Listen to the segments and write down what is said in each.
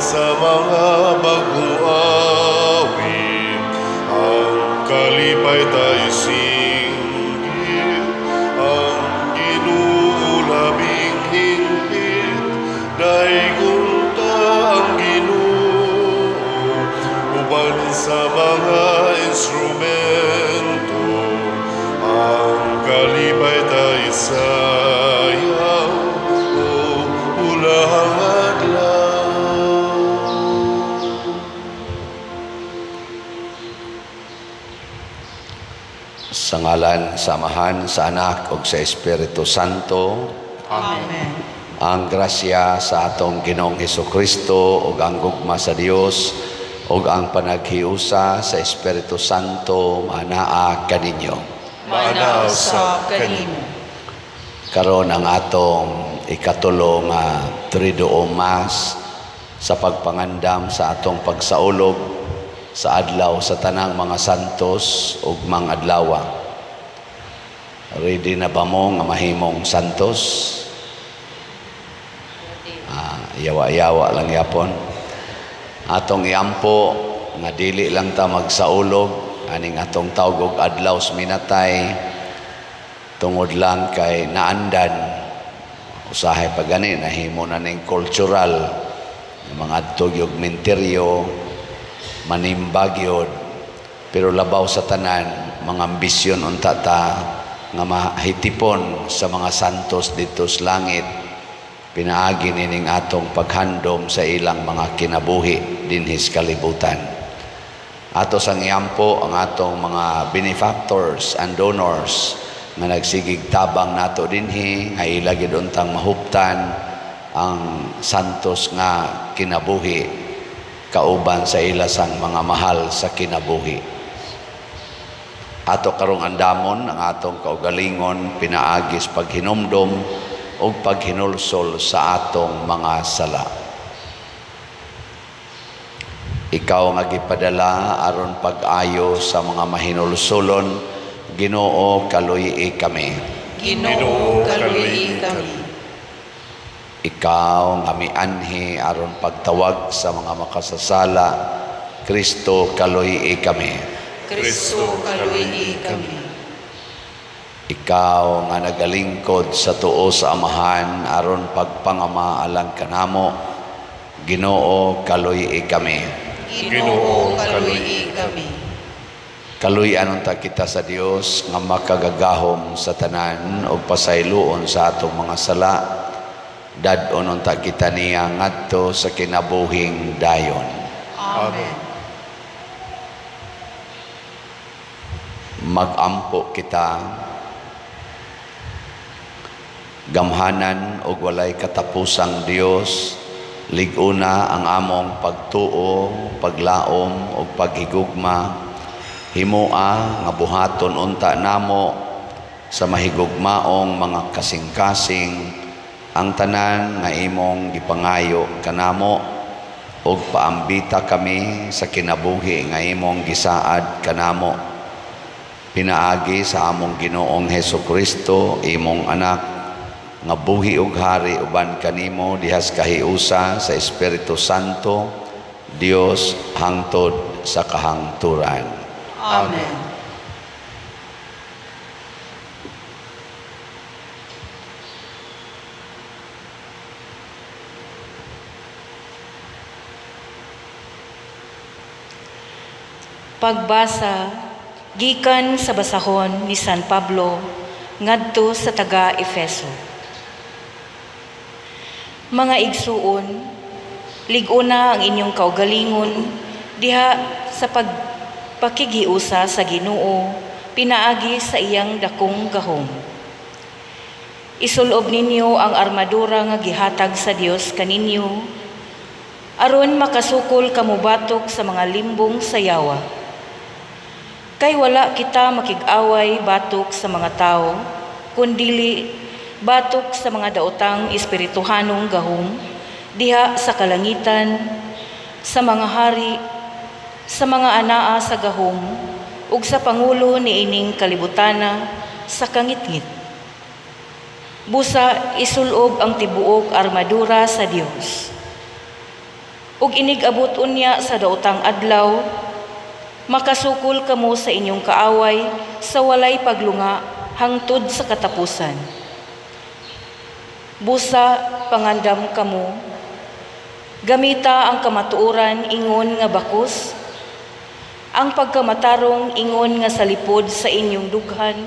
sa mga bagong awit, ang kalipay tayo singgit, ang Ginoo labing hingpit, daigong ta ang Ginoo, uban sa mga instrumento, ang kalipay tayo sayaw, o ulahang adlaw. Sa ngalan, samahan sa Anak ug sa Espiritu Santo. Amen. Ang grasya sa atong Ginoong Hesukristo ug ang gugma sa Dios ug ang panaghiusa sa Espiritu Santo manaa kaninyo. Manaw sa kanimo. Karon ang atong ikatulo nga Triduo Mass sa pagpangandam sa atong pagsaulog sa adlaw sa tanang mga santos ug mga adlawa. Ready na ba mo nga mahimong santos? Yawa-yawa lang yapon. Atong iampo nga dili lang ta magsaulog aning atong tawag og adlaw sa minatay tungod lang kay naandan usahay pa gani nahimo na ning cultural mga adtog og menteryo manimbag yun, pero labaw sa tanan mga ambisyon unta ta nga mahitipon sa mga santos dito sa langit, pinaagi nining atong paghandom sa ilang mga kinabuhi dinhis kalibutan. Ato sang iampo ang atong mga benefactors and donors nga nagsigig tabang nato dinhi nga ila gid untang mahuptan ang santos nga kinabuhi kauban sa ilasang mga mahal sa kinabuhi. Ato karong andamon ang atong kaugalingon pinaagis paghinumdom o paghinulsol sa atong mga sala. Ikaw nga gipadala aron pag-ayo sa mga mahinulsolon, Ginoo kaluyi kami. Ginoo kaluyi kami. Ikaw nga mianhi aron pagtawag sa mga makasasala, Kristo kaluyi kami. Kristo kaluyi kami. Ikaw nga nagalingkod sa tuo sa Amahan aron pagpangama alang kanamo, Ginoo kaluyi kami. Ginoo kaluyi kami. Kaluyan unta kita sa Dios nga makagagahom sa tanan o pasayloon sa atong mga sala. Dadon unta kita niya ngadto sa kinabuhing dayon. Amen. Magampo kita gamhanan og walay katapusang Dios, liguna ang among pagtuo, paglaom ug paghigugma. Himoa nga buhaton unta namo sa mahigugmaong mga kasing-kasing ang tanan nga imong gipangayo kanamo ug paambita kami sa kinabuhi nga imong gisaad kanamo. Pinaagi sa among Ginoong Hesukristo, imong anak, nga buhi ug hari uban kanimo dihas kahiusa sa Espiritu Santo, Dios hangtod sa kahangturan. Amen. Pagbasa gikan sa basahon ni San Pablo ngadto sa taga-Efeso. Mga igsuon, lig-una ang inyong kaugalingon diha sa pagpakigiusa sa Ginoo pinaagi sa iyang dakong gahom. Isulob ninyo ang armadura nga gihatag sa Dios kaninyo aron makasukol kamubatok sa mga limbong sayawa. Kay wala kita makig-away batok sa mga tao, kundili batok sa mga daotang espirituhanong gahom, diha sa kalangitan, sa mga hari, sa mga anaa sa gahom, ug sa pangulo ni ining kalibutana sa kangitngit. Busa isulob ang tibuok armadura sa Dios. ug inig-abot unya sa daotang adlaw, makasukol kamo sa inyong kaaway sa walay paglunga hangtod sa katapusan. Busa pangandam kamo, gamita ang kamatuoran ingon nga bakos, ang pagkamatarong ingon nga salipod sa inyong dughan,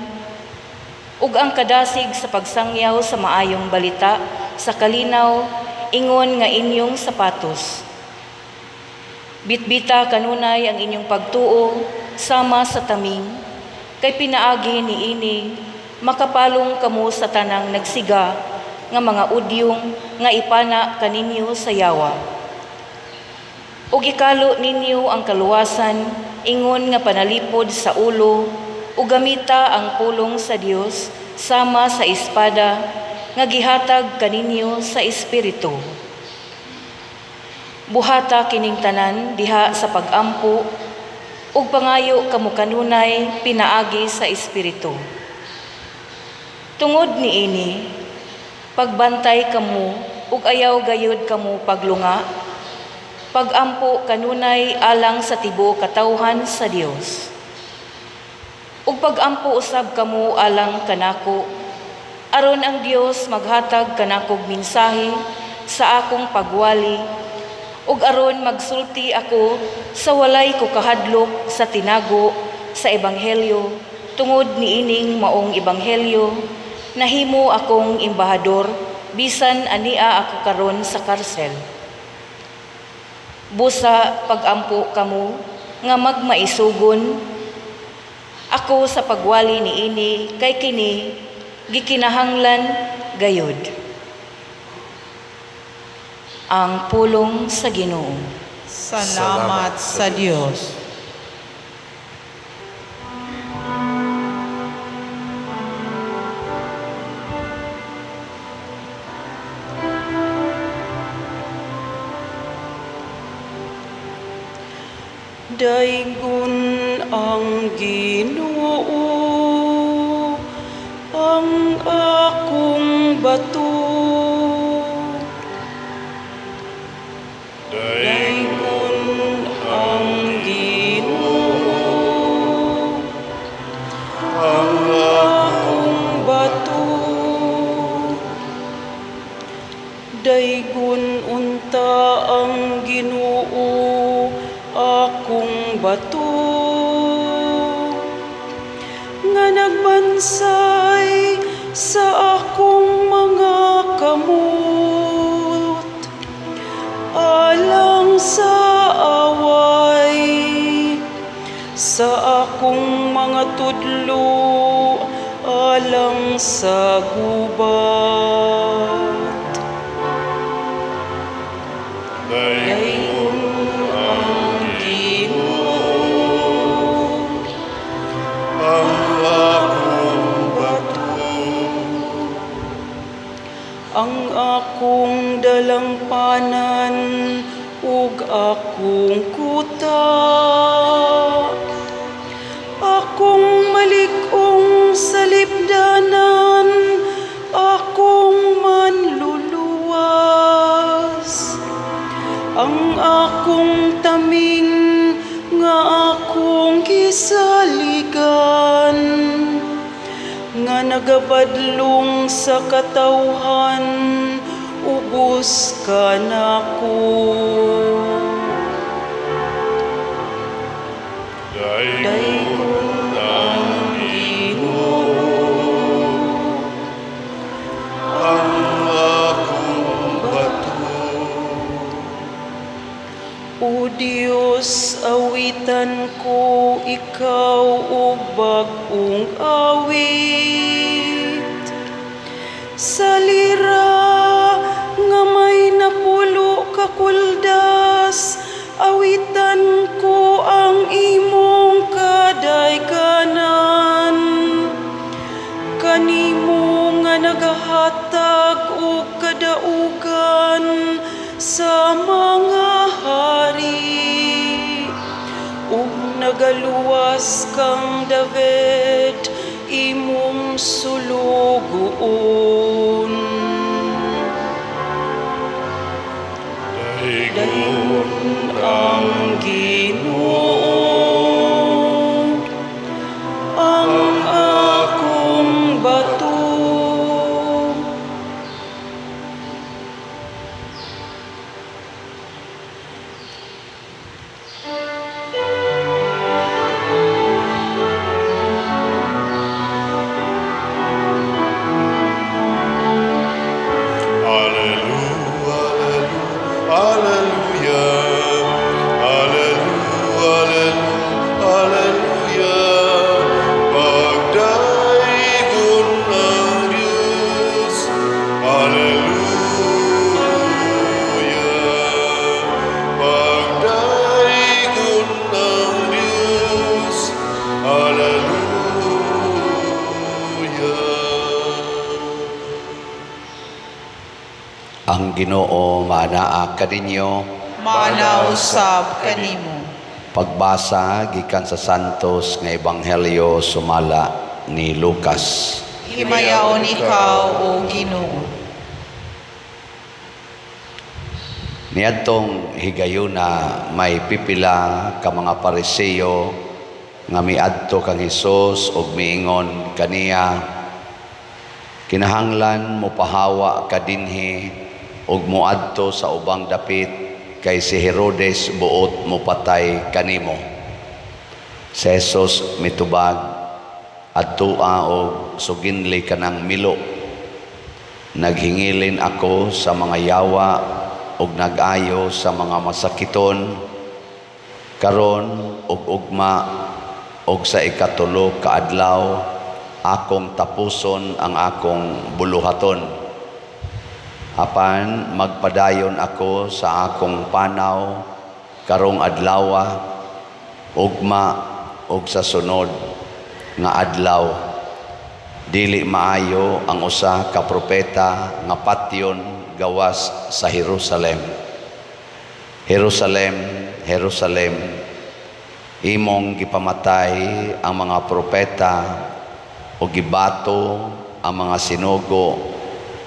ug ang kadasig sa pagsangyaw sa maayong balita sa kalinaw ingon nga inyong sapatos. Bitbita kanunay ang inyong pagtuo sama sa taming, kay pinaagi niini makapalong kamo sa tanang nagsiga nga mga udyong nga ipana kaninyo sa yawa. Ug ikalo ninyo ang kaluwasan ingon nga panalipod sa ulo ug gamita ang pulong sa Dios sama sa espada nga gihatag kaninyo sa espiritu. Buhata kining tanan diha sa pag-ampo ug pangayo kamo kanunay pinaagi sa espiritu. Tungod niini, pagbantay kamo ug ayaw gayud kamo paglunga, pag-ampo kanunay alang sa tibuok katawhan sa Dios. Ug pag-ampo usab kamo alang kanako, aron ang Dios maghatag kanakog mensahe sa akong pagwali, ug aron magsulti ako sa walay ko kahadlok sa tinago sa ebanghelyo, tungod niining maong ebanghelyo, nahimo akong embahador bisan ania ako karon sa karsel. Busa pag-ampo kamo nga magmaisugon ako sa pagwali niini, kay kini gikinahanglan gayud. Ang pulong sa Ginoo. Salamat sa Diyos. Daygon ang Ginoo, ang akong bato. Daygon ang Ginoo, ang akong bato. Daygon unta ang Ginoo, akong bato, nga nagbansay sa akong mga kamot, alang sa away, sa akong mga tudlo, alang sa gubat. Daygon ang Ginoo, ang akong bato, ang akong dalampanan ug akong kuta, akong malig-ong sa libdanan, akong manluluwas, ang akong taming nga akong gisaligan, nga nagabadlong sa katawhan, ubos ka nako. Daygon ang Ginoo, ang akong bato. O Diyos, awitan ko ikaw og bag-ong awit, sa lira nga may napulo ka kuldas, awitan ko ang imong kadaykanan, kanimo nga nagahatag og kadaugan sa mga hari, ug nagaluwas kang David imong sulugoon. dayon ang Ginoo ang akong bato. Ang Ginoo maanaa kaninyo. Manausab kanimo. Pagbasa gikan sa Santos nga Ebanghelyo sumala ni Lucas. Himayaon ikaw, O Ginoo. Niadtong higayuna may pipila ka mga Pariseo nga miadto kang Hesus ug miingon kaniya, kinahanglan mo pahawa ka dinhi ug moadto sa ubang dapit kay si Herodes buot mo patay kanimo. Si Jesus mitubag, adtua og suginli kanang milo. Naghingilin ako sa mga yawa ug nag-ayo sa mga masakiton, karon ug ugma ug sa ikatulo ka adlaw akong tapuson ang akong buluhaton. Apan magpadayon ako sa akong panaw karong adlaw, ugma ug sa sunod nga adlaw. Dili maayo ang usa ka propeta nga patyon gawas sa Jerusalem. Jerusalem, Jerusalem, imong gipamatay ang mga propeta o gibato ang mga sinugo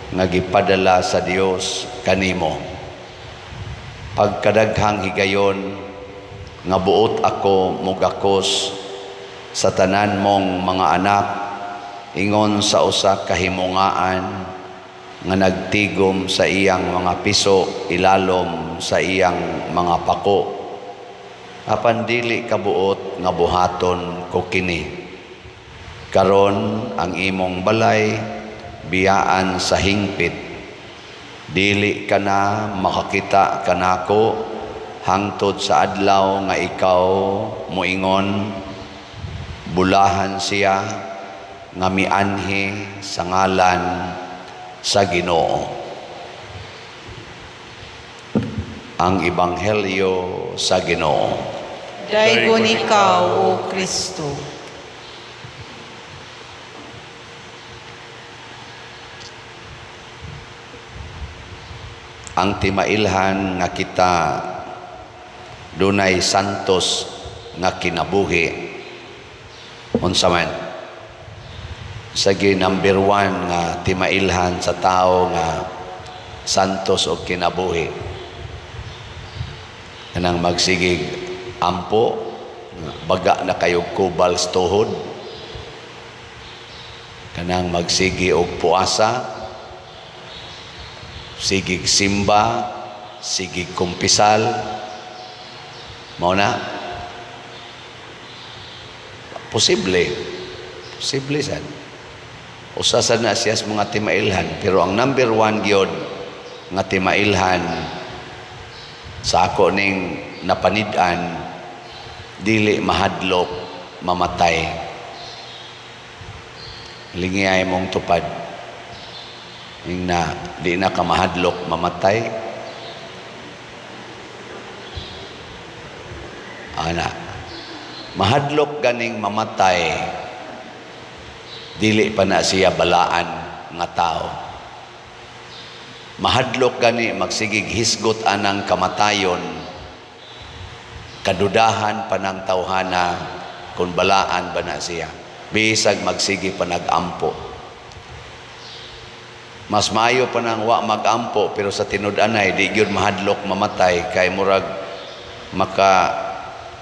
nga gipadala sa Dios kanimo. Pagkadaghang higayon nga buot ako mugakos sa tanan mong mga anak ingon sa usa ka himungaan nga nagtigom sa iyang mga piso ilalom sa iyang mga pako. Apan dili kabuot nga buhaton ko kini. Karon ang imong balay biyaan sa hingpit. Dili ka na makakita kanako hangtod sa adlaw nga ikaw moingon bulahan siya nga mianhi sa ngalan sa Ginoo. Ang Ebanghelyo sa Ginoo. Daygon ikaw, O Kristo. Ang timailhan nga kita dunay santos nga kinabuhi. Unsa man? Sagi number 1 nga timailhan sa tao nga santos o kinabuhi. Kanang magsigig ampo, baga na kayog kubal sa tuhod. Kanang magsigi og puasa, sigig simba, sigig kumpisal, mao na. Posible sad. Usa sad na siya sa mga timailhan, pero ang number 1 gyud nga timailhan sa ako ning napanid-an, dili mahadlok mamatay. Lingiyay mong tupad na di na ka mahadlok mamatay. Ana, mahadlok ganing mamatay, dili pa na siya balaan nga tao. Mahadlok gani magsigig hisgot anang kamatayon, kadudahan pa ng tawhana kung balaan ba na siya. Bisag magsigi pa nag-ampo. Mas maayo pa nang wa magampo pero sa tinud-anay di gyud mahadlok mamatay kay murag maka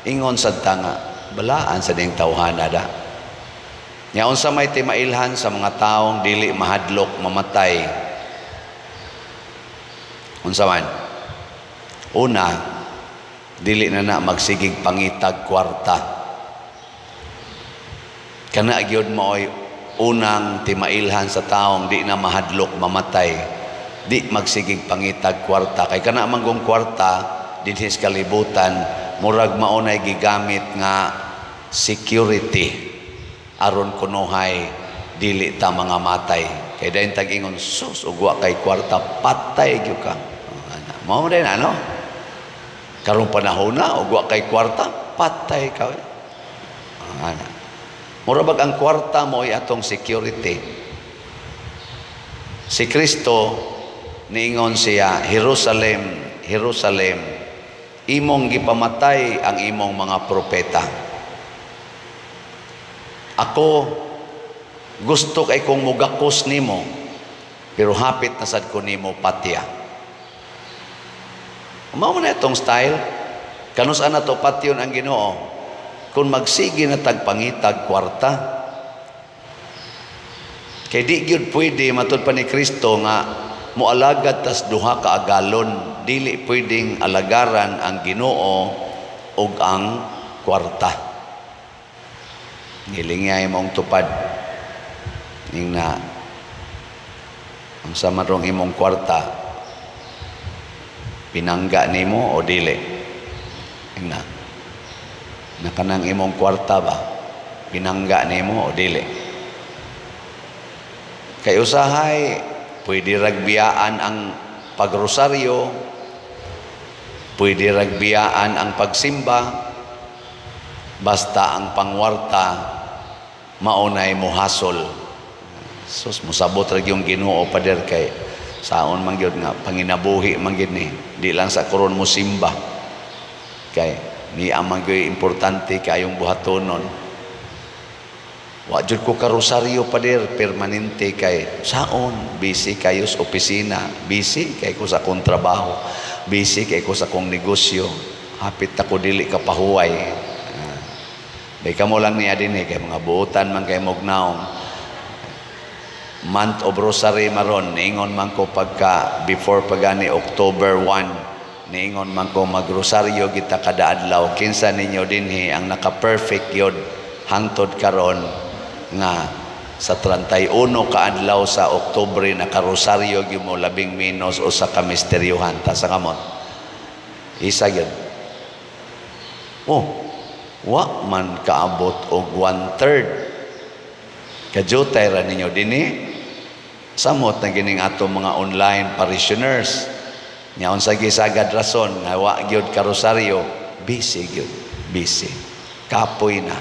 ingon sad tanga balaan sa ding tawhana da. Nya unsa may timailhan sa mga taong dili mahadlok mamatay? Unsa man? Una, dili na magsigig pangitag kwarta. Kana gyud maoy unang timailhan sa taong di na mahadlok mamatay, di magsigig pangitag kwarta. Kay kana manggong kwarta dinhi sa kalibutan murag maunay gigamit nga security aron kunuhay dili ta mga matay. Kay dayon tag ingon sus ugwa kay kwarta patay gyud ka. Mao din ano? Karong panahon na ugwa kay kwarta patay ka. Ana. Mura bag ang kwarta mo ay atong security. Si Kristo niingon siya, Jerusalem, Jerusalem, imong gipamatay ang imong mga propeta. Ako gusto kay kong mugakos nimo, pero hapit na sad ko nimo patya. Mao na itong style. Kanus-an na to patyon ang Ginoo. Kung magsige na tagpangitag kwarta. Kay di gyud pwede matud pa ni Kristo nga moalagad tas duha ka agalon, dili pwedeng alagaran ang Ginoo ug ang kwarta. Ngilingay mong tupad ning na ang samarong imong kwarta pinangga nimo o dili na kanang imong kwarta ba pinangga nimo o dili. Kay usahay pwede ragbiyaan ang pagrosaryo, pwede ragbiyaan ang pagsimba, basta ang pangwarta maunay muhasol. Sus musabot ra yung Ginoo pader kay saon man gyud nga panginabuhi man gyud ni di lang sa karon mo simba kay ni amang gyud importante kayong buhatonon. Wa jud ko karosaryo pader permanente kay saon busy kayo sa opisina, busy kay ko sa akong trabaho, busy kay ko sa akong negosyo, hapit ako dili ka pahuway. Bay kamo lang niya din kay mga buotan man kay mognaong month of rosary maron niingon man ko pagka before pagani October 1 niingon man ko magrosaryo kita kada adlaw. Kinsa ninyo dinhi ang naka-perfect yod hangtod karon nga sa 31 ka adlaw sa Oktubre nakarosaryo gyud mo labing menos o sa kamisteryohan ta sa kamot isa gyud. Wa man kaabot og 1/3 kajutay ra ninyo dinhi samot na gining ato mga online parishioners. Nya unsa gisagad rason nga wa gyud karosaryo, busy gyud, busy. Kapoy na,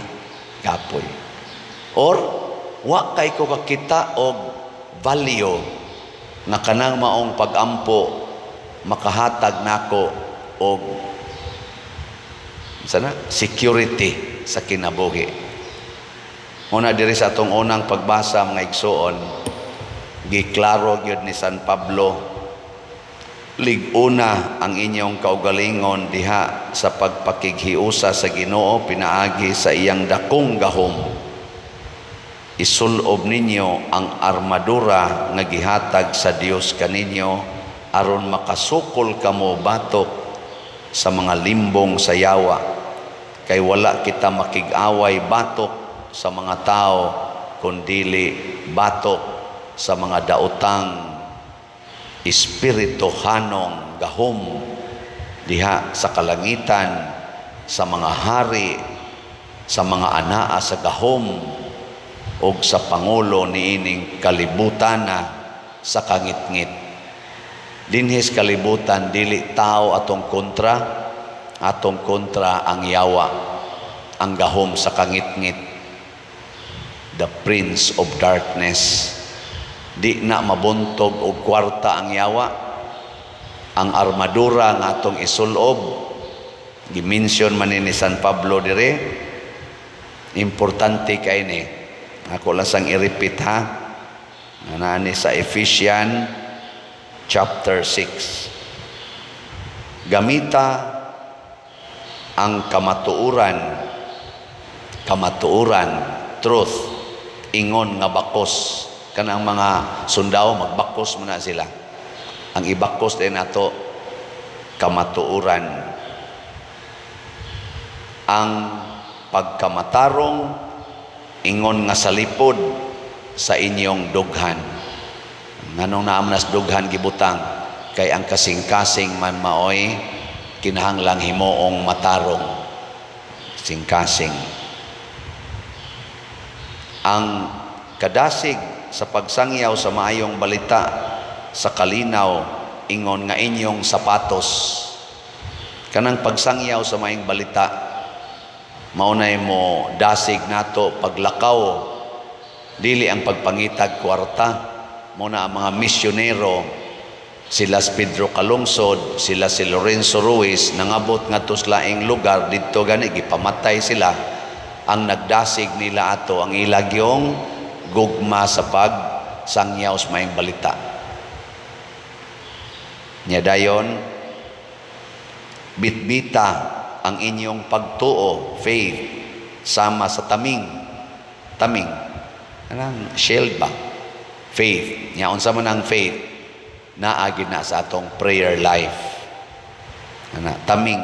kapoy. Or wa kay ko kakita og value nga kanang maong pagampo makahatag nako og sana security sa kinabuhi. Una diri sa atong unang pagbasa mga igsoon, giklaro gyud ni San Pablo lig-una ang inyong kaugalingon diha sa pagpakighiusa sa Ginoo pinaagi sa iyang dakong gahom. Isulob ninyo ang armadura nga gihatag sa Dios kaninyo aron makasukol kamo batok sa mga limbong sa yawa. Kay wala kita makig-away batok sa mga tao kundili batok sa mga daotang espirituhanong gahom diha sa kalangitan, sa mga hari, sa mga anaa sa gahom o sa pangulo niining kalibutan na sa kangit-ngit. Dinhis kalibutan dili tao atong kontra ang yawa, ang gahom sa kangit-ngit, the prince of darkness. Di na mabuntog og kwarta ang yawa. Ang armadura nga atong isulob gimension man ni San Pablo dire, importante kay ni ako lasang i-repeat ha. Nani sa Ephesians chapter 6. Gamita ang kamatuuran, truth, ingon nga bakos. Kanang mga sundao, magbakos muna sila. Ang ibakos din nato, kamatuuran. Ang pagkamatarong, ingon nga salipod sa inyong dughan. Nganong naamnas dughan gibutang, kay ang kasing-kasing man maoy, kinahanglang himoong matarong. Sing-kasing. Ang kadasig sa pagsangyaw sa maayong balita, sa kalinaw, ingon nga inyong sapatos. Kanang pagsangyaw sa maayong balita, maunay mo dasig nato paglakaw, dili ang pagpangitag kwarta. Muna ang mga misyonero, sila si Pedro Calungsod, sila si Lorenzo Ruiz, nangabot nga tuslaing lugar, dito gani, gipamatay sila. Ang nagdasig nila ato, ang ilagyong gugma sa pagsangyaw sa maayong balita. Nya dayon, bitbita ang inyong pagtuo, faith, sama sa taming, anang shield ba? Faith. Nya unsa man ang faith, naagid na sa atong prayer life. Taming,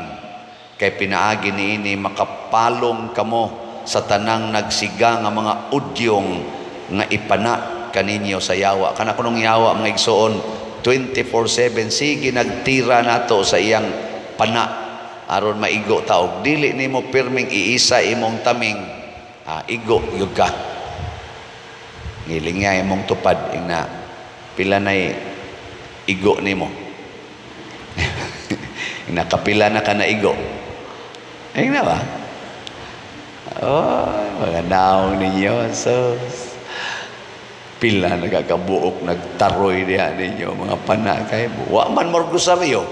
kay pinaagi niini makapalong kamo sa tanang nagsiga nga mga udyong nga ipana kaninyo sa yawa. Kana kunong yawa mga igsoon, 24/7 sige nagtira nato sa iyang pana aron maigo taog. Dili nimo pirming iisa imong taming, igo yug ka. Ngiling nga imong tupad ina pila nay igo nimo. Ina kapila na ka na igo. Ay na ba? Oh, mga naong ninyo. So, pila nagkakabuok, nagtaroy diha ninyo, mga panakay. Wa man mo rosaryo.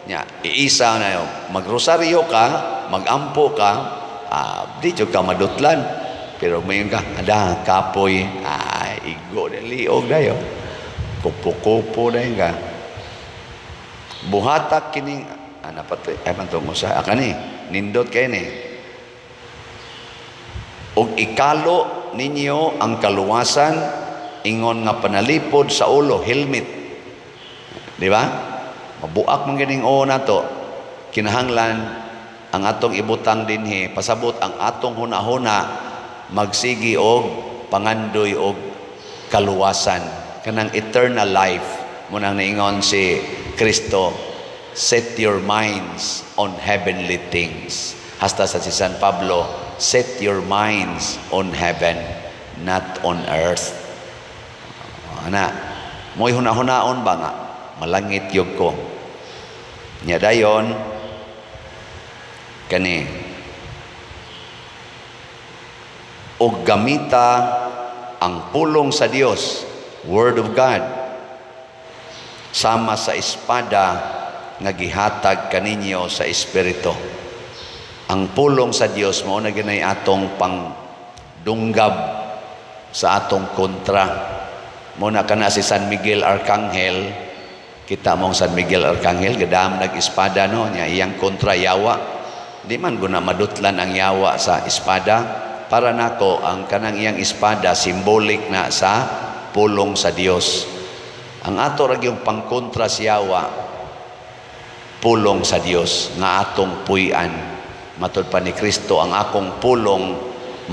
Nya, iisa na yun. Magrosaryo ka, magampo ka, di ka madutlan. Pero mayon ka, ada, kapoy, igo na liog na yun. Kupo-kupo na yun ka. Buhatak kining, pantungo sa, ni, nindot kayo ni. Og ikalo ninyo ang kaluwasan, ingon nga panalipod sa ulo, helmet. Di ba? Mabuak mong ganing na to. Kinahanglan ang atong ibutang dinhi, pasabot ang atong hunahuna, magsigi og pangandoy og kaluwasan. Kanang eternal life. Munang naingon si Kristo, set your minds on heavenly things. Hasta sa si San Pablo, set your minds on heaven, not on earth. Mo'y hunahunaon ba nga? Malangit yug ko. Nya dayon, kani, og gamita ang pulong sa Dios, Word of God, sama sa espada nga gihatag kaninyo sa Espiritu. Ang pulong sa Dios mao na ginay atong pangdunggab sa atong kontra. Muna kana si San Miguel Arcangel, kita mong San Miguel Arcangel gadam nag-espada no nya iyang kontra yawa. Di man guna madutlan ang yawa sa espada. Para nako ang kanang iyang espada simbolik na sa pulong sa Dios. Ang ato ra gyung pangkontra sa yawa, pulong sa Dios nga atong puy-an. Matud pa ni Kristo, ang akong pulong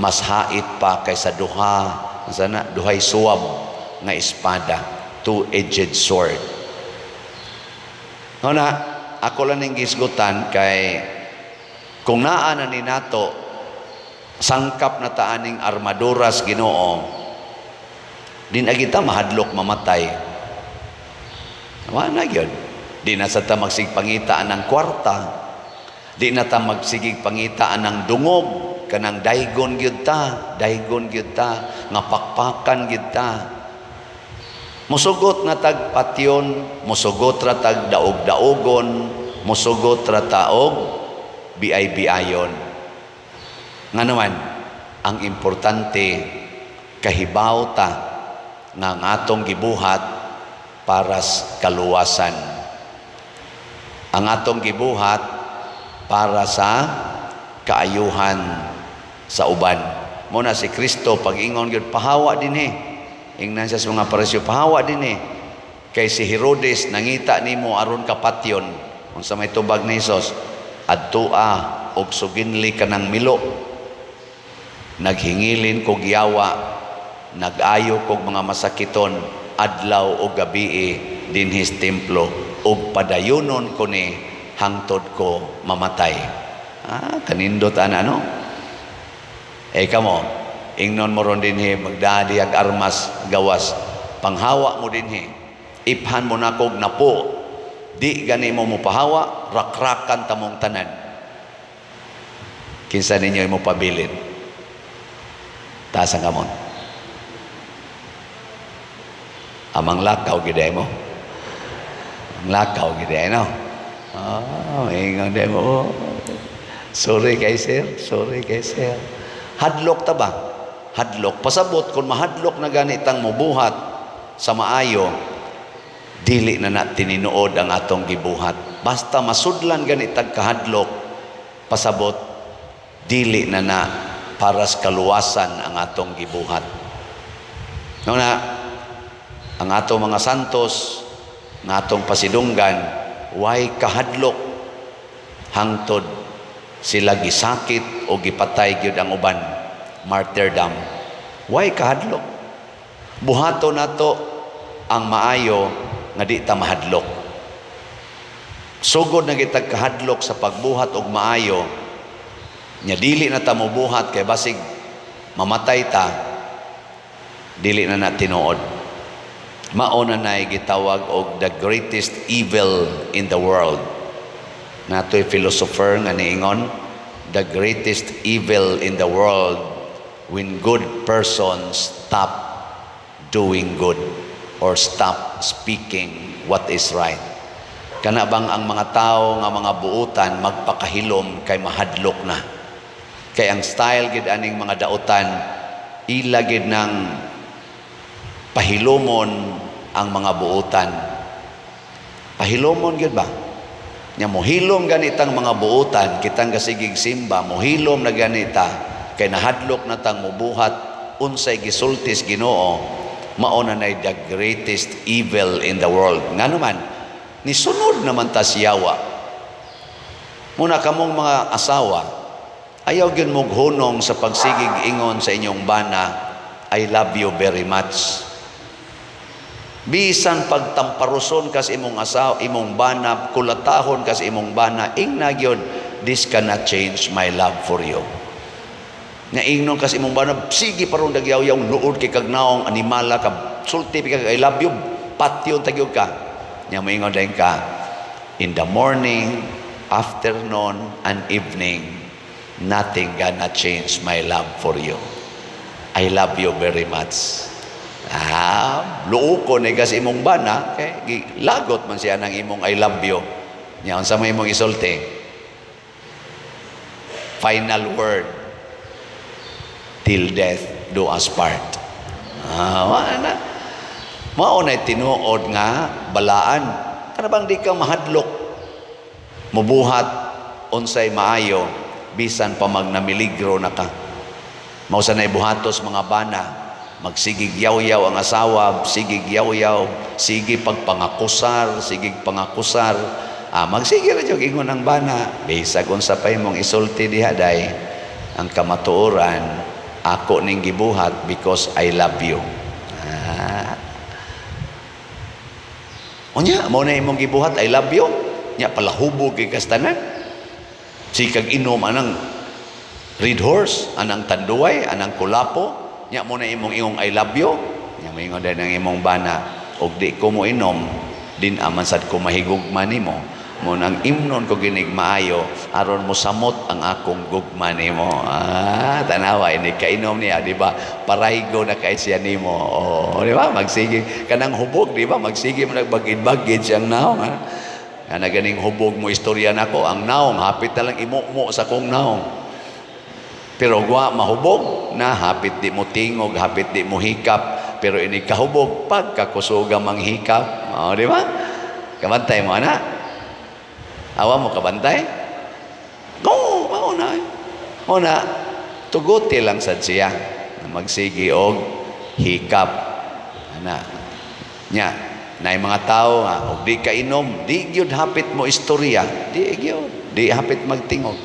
mas hait pa kaysa duhay suwab nga espada, two-edged sword. Ako lang ning gisgutan kay kung naa na ni nato sangkap na taaning armaduras Ginoo, din agita mahadlok mamatay. Wala yun. Di na sa ta magsigpangitaan ng kwarta, di na ta magsigpangitaan ng dungog, kanang daygon gyud ta, nga pakpakan gyud ta. Musugot na tag patyon, musugot ra tag daog-daogon, musugot ra taog biay-biayon. Nga naman, ang importante, kahibaw ta nga ang atong gibuhat para sa kaluwasan. Ang atong gibuhat para sa kaayuhan sa uban. Muna si Kristo pag-ingon gyud pahawa dinhi. Ingnan siya sa mga pariseo, pahawa dinhi. Kay si Herodes nangita nimo aron kapatyon unsa may tubag ni Hesus, adtua og suginli kanang milo. Naghingilin kog yawa, nag-ayo kog mga masakiton adlaw o gabi dinhi sa templo ug padayonon ko ni hangtod ko mamatay. Kanindot ana no? Kamo, ingnon mo ron dinhi magdadi ag armas gawas, panghawa mo dinhi. Iphan mo na kog napo. Di gani mo pahawa, rakrakan tamong tanan. Kinsa ninyo imo pabilin? Taas ang kamon. Amang lakaw giday mo. Ang lakaw giday no. Ingon day mo. Sorry kay sir. Hadlok ta ba? Hadlok. Pasabot kung mahadlok na ganitang mubuhat sa maayo, dili na tininuod ang atong gibuhat. Basta masudlan ganitag kahadlok, pasabot, dili na para sa kaluwasan ang atong gibuhat. Na ang atong mga santos, ng atong pasidunggan, way kahadlok, hangtod sila gisakit o gipatay gyud ang uban, martyrdom. Way kahadlok. Buhato nato ang maayo nga di ta mahadlok. Sugod na kitag kahadlok sa pagbuhat og maayo, nya dili na ta mobuhat kay basig mamatay ta, dili na tinuod. Mao na nay gitawag og the greatest evil in the world. Natoy philosopher nga niingon, the greatest evil in the world when good persons stop doing good or stop speaking what is right. Kana bang ang mga tao nga mga buutan magpakahilom kay mahadlok na. Kay ang style gid aning mga dautan, ila gid ng pahilomon ang mga buutan. Pahilomon gid ba? Nya mohilom ganitang mga buutan, kitang kasigig simba, mohilom na ganita kay nahadlok na tang mubuhat unsay gisultis Ginoo, mao na nay the greatest evil in the world. Nga naman, nisunod naman ta siyawa. Muna kamong mga asawa, ayaw gyud mog hunong sa pagsigig ingon sa inyong bana, I love you very much. Bisan pagtamparuson kas imong asawa, imong bana, kulatahon kas imong bana, ingna gyud, this cannot change my love for you. Nga ingnon kas imong bana, sige paron dagyaw-yaw nuod kay kag naong animala ka, sulti kag I love you, patyon tagyog ka. Nya moingon dayon ka, in the morning, afternoon, and evening, nothing gonna change my love for you. I love you very much. Luuko ni kasi imong bana, kay lagot man siya ng imong I love you. Nya unsa may imong isulti? Final word, till death do us part. Mao na tinuod nga balaan. Kana bang di ka mahadlok, mubuhat unsay maayo, bisan pa magnamiligro na ka. Mao sa nay buhatos mga bana, magsigig yaw-yaw ang asawa, sigig yaw-yaw, sige pagpangakusar, sigig pangakusar. Magsige ra jud ingon ang bana, bisag unsa pa imong isulti diha day, ang kamatuoran, ako ning gibuhat because I love you. Unya mo na imong gibuhat I love you, nya palahubog kay kastanan. Sikag inom anang red horse, anang tanduay, anang kulapo, nya mo na imong I love you, nya moingon din ang imong bana, og di ko mo inom, din aman sad ko mahigugma nimo, mo nang imnon ko ginig maayo, aron mo samot ang akong gugma nimo. Tanawa, ini kainom niya, di ba? Paraigo na kay siya nimo. Di ba? Magsige, kanang hubog, di ba? Magsige mo nagbagid-bagid siyang naong, ha? Kana ganing hubog mo istorya nako, ang naong, hapit na lang imumo sa kong naong. Pero gwa mahubog na, hapit di mo tingog, hapit di mo hikap, pero ini kahubog pagkakusuga manghikap. Di ba? Kabantay mo, ana? Awa mo kabantay? Oo, mauna. Una, tuguti lang sad siya na magsigi og hikap. Ana. Nya, na mga tao nga, og di ka inom, di gyud hapit mo istorya, di gyud, di hapit magtingog.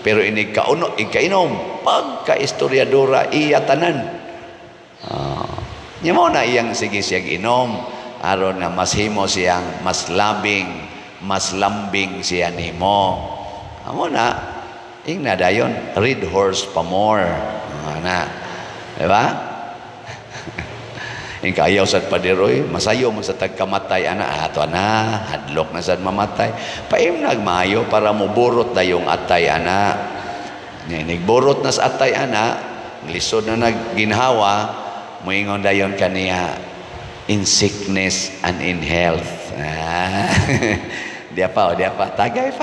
Pero ini kauno, ikainom, pagka istoryadora iya tanan. Nya mo na iyang sige siyang inom, aron na mas himo siyang mas labing, mas lambing siya nimo. Amo na, ing na dayon, red horse pa more. Na, diba? Ing kayaw sad padiroy, masayo man sa tagkamatay ana ato ana, hadlok na sad mamatay. Paim nagmayo para moburot dayong atay ana. Nigburot na sa atay ana, lisod na nagginhawa, moingon dayon kaniya in sickness and in health. Dia pa, tagay.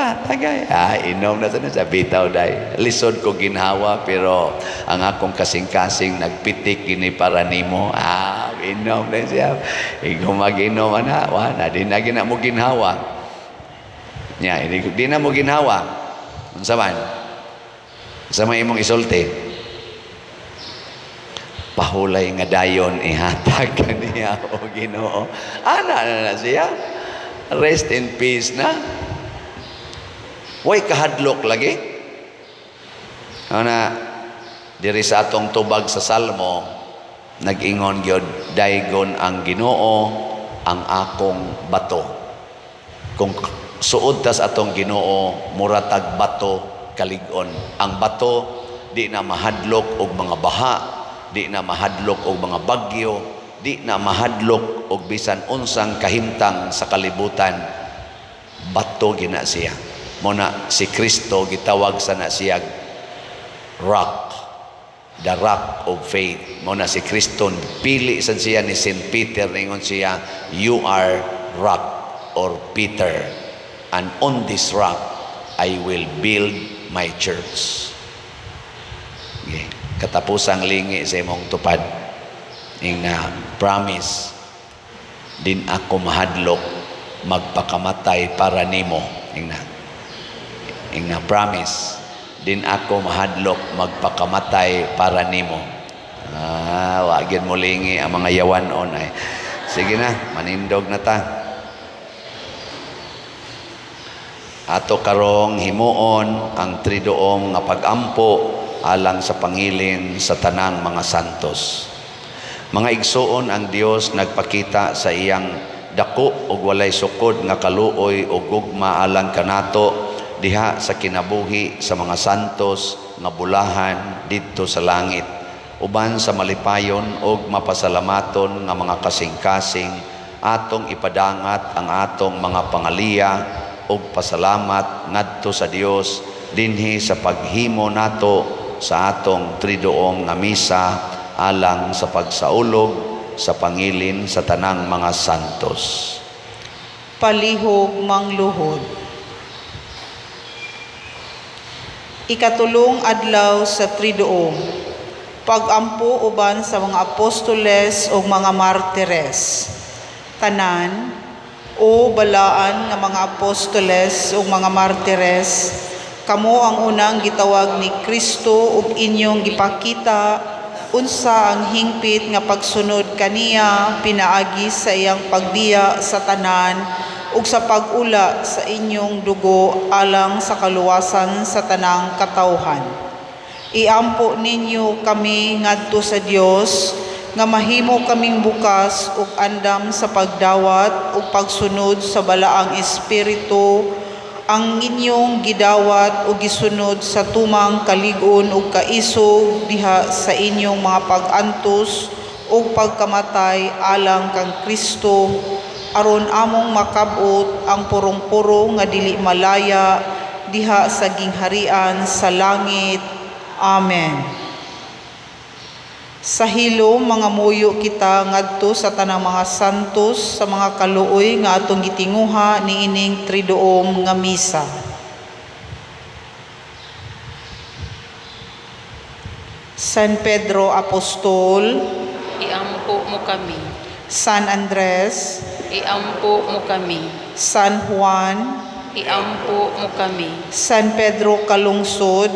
Inom na sa bitaw day. Lisod ko ginhawa, pero ang akong kasing-kasing nagpitik gini para nimo. Inom na siya. Ikaw mag-inom na, di na gina mo ginhawa. Nya, di na mo ginhawa. Unsa man? Sa may imong isulti. Pahulay nga dayon ihatag kaniya o Ginoo. Ana na siya. Rest in peace na. Way kahadlok lagi. Ana diri sa atong tubag sa Salmo, nag-ingon gyud, daygon ang Ginoo ang akong bato. Kung suod tas atong Ginoo, muratag bato kalig-on. Ang bato di na mahadlok og mga baha, di na mahadlok og mga bagyo, di na mahadlok og bisan unsang kahimtang sa kalibutan. Bato gina siya. Muna si Kristo gitawag sa na siya rock, the rock of faith. Muna si Kristo pili sa siya ni St. Peter, ningon siya, you are rock or Peter, and on this rock I will build my church. Okay. Katapusang lingi sa imong tupad ing na promise, din ako mahadlok magpakamatay para nimo. Ing na promise, din ako mahadlok magpakamatay para nimo. Wagin mo lingi ang mga yawanon ay. Sige na, manindog na ta. Ato karong himuon ang triduom nga pagampo alang sa pangilin sa tanang mga santos. Mga igsoon, ang Dios nagpakita sa iyang dako ug walay sukod nga kaluoy ug gugma alang kanato diha sa kinabuhi sa mga santos nga bulahan didto sa langit, uban sa malipayon ug mapasalamaton nga mga kasing-kasing atong ipadangat ang atong mga pangaliya ug pasalamat ngadto sa Dios dinhi sa paghimo nato sa atong triduom nga misa alang sa pagsaulog sa pangilin sa tanang mga santos. Palihog mangluhod. Ikatulong adlaw sa triduom, pagampo uban sa mga apostoles o mga martires. Tanan o balaan ng mga apostoles o mga martires, kamo ang unang gitawag ni Kristo ug inyong gipakita unsa ang hingpit nga pagsunod kaniya pinaagi sa iyang pagbiya sa tanan ug sa pag-ula sa inyong dugo alang sa kaluwasan sa tanang katawhan. Iampo ninyo kami ngadto sa Dios nga mahimo kaming bukas ug andam sa pagdawat ug pagsunod sa balaang espiritu ang inyong gidawat o gisunod sa tumang kalig-on ug kaisog diha sa inyong mga pag-antos ug pagkamatay alang kang Kristo, aron among makabot ang purong-puro nga dili malaya diha sa gingharian sa langit. Amen. Sa hilom mga muyo kita ngadto sa tanang mga santos sa mga kaluoy nga atong gitinguha niining triduom nga misa. San Pedro Apostol, Iampo iampo mo kami. San Andres, Iampo mo kami. San Juan, Iampo mo kami. San Pedro Calungsod,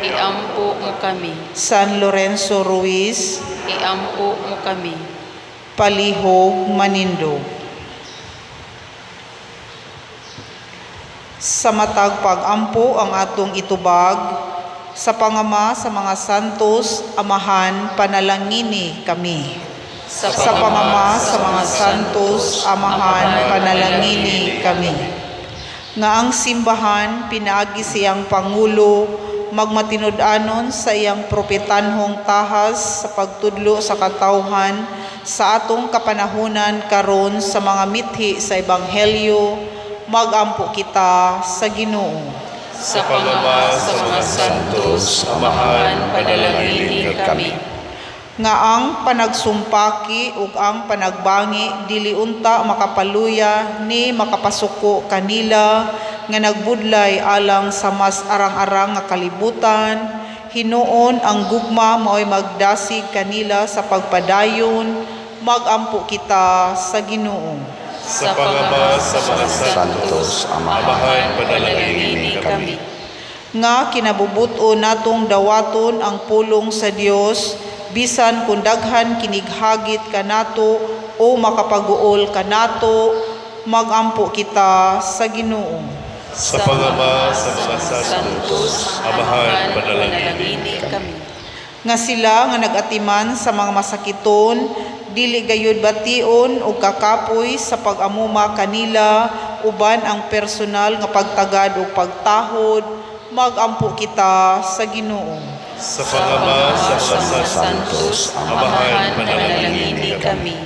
Iampo mo kami. San Lorenzo Ruiz, Iampo mo kami. Palihog, Manindog. Sa matag pag-ampo ang atong itubag, sa pangama sa mga santos, amahan, panalangini kami. Sa pangama sa mga santos, amahan, panalangini kami. Nga ang simbahan, pinaagi siyang Pangulo, magmatinud-anon sa iyang propetanhong tahas sa pagtudlo sa katawhan, sa atong kapanahunan karon sa mga mithi sa Ebanghelyo, mag-ampo kita sa Ginoo. Sa pangama sa mga santos, amahan, panalangini kami. Nga ang panagsumpaki ug ang panagbangi dili unta makapaluya ni makapasuko kanila nga nagbudlay alang sa mas arang-arang nga kalibutan, hinuon ang gugma mao'y magdasig kanila sa pagpadayon, mag-ampo kita sa Ginoo. Sa pangama sa mga santos, amahan, panalangini kami. Nga kinabubuto natong dawaton ang pulong sa Dios, bisan kung daghan kinighagit kanato o makapaguol kanato, mag-ampo kita sa Ginoo. Sa pangama sa mga santos, amahan, panalangini kami. Nga sila nga nagatiman sa mga masakiton, dili gayud bation o kakapoy sa pag-amuma kanila, uban ang personal nga pagtagad o pagtahod, mag-ampo kita sa Ginoo. Sa pangama sa mga santos, amahan, panalangini kami.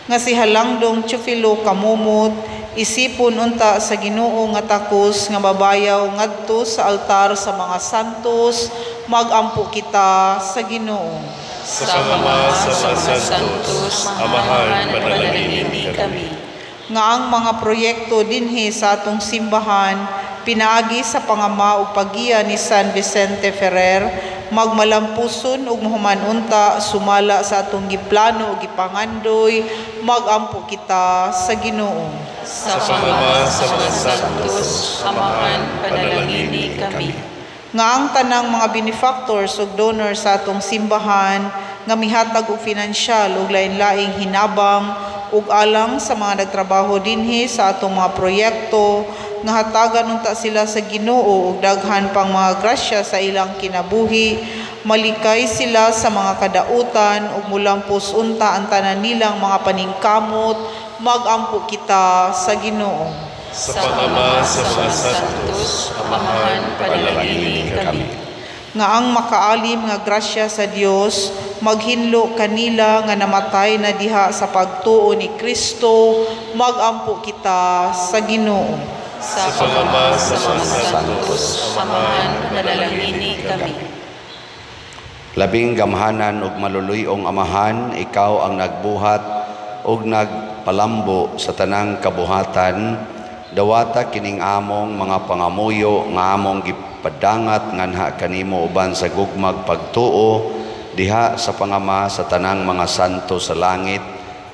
Nga si Halangdong Teofilo Kamumot, isipon unta sa Ginoo nga takos nga mabayaw ngadto sa altar sa mga santos, mag-ampo kita sa Ginoo. Sa pangama sa mga santos, amahan, panalangini kami. Nga ang mga proyekto dinhi sa atong simbahan, pinaagi sa pangama o pagiya ni San Vicente Ferrer, magmalampuson ug mahumanunta sumala sa atong giplano ug gipangandoy, mag-ampo kita sa Ginoo. Sa pangama sa mga santos, amahan, panalangini kami. Nga ang tanang mga benefactors ug donors sa atong simbahan nga mihatag og pinansyal ug lain-laing hinabang ug alang sa mga nagtrabaho dinhi sa atong mga proyekto, nga hatagan unta sila sa Ginoo ug daghan pang mga grasya sa ilang kinabuhi, malikay sila sa mga kadautan ug mulampos unta ang tanan nilang mga paningkamot, mag-ampo kita sa Ginoo. Sa pangama sa mga santos, amahan, panalangini kami. Nga ang makaalim nga grasya sa Dios maghinlo kanila nga namatay na diha sa pagtuo ni Kristo, mag-ampo kita sa Ginoo. Sa pangama sa mga santos, amahan, panalangini kami. Labing gamhanan ug maluluyong Amahan, ikaw ang nagbuhat ug nagpalambo sa tanang kabuhatan, dawata kining among mga pangamuyo nga among gipadangat nganha kanimo uban sa gugmag pagtuo diha sa pangama sa tanang mga santo sa langit,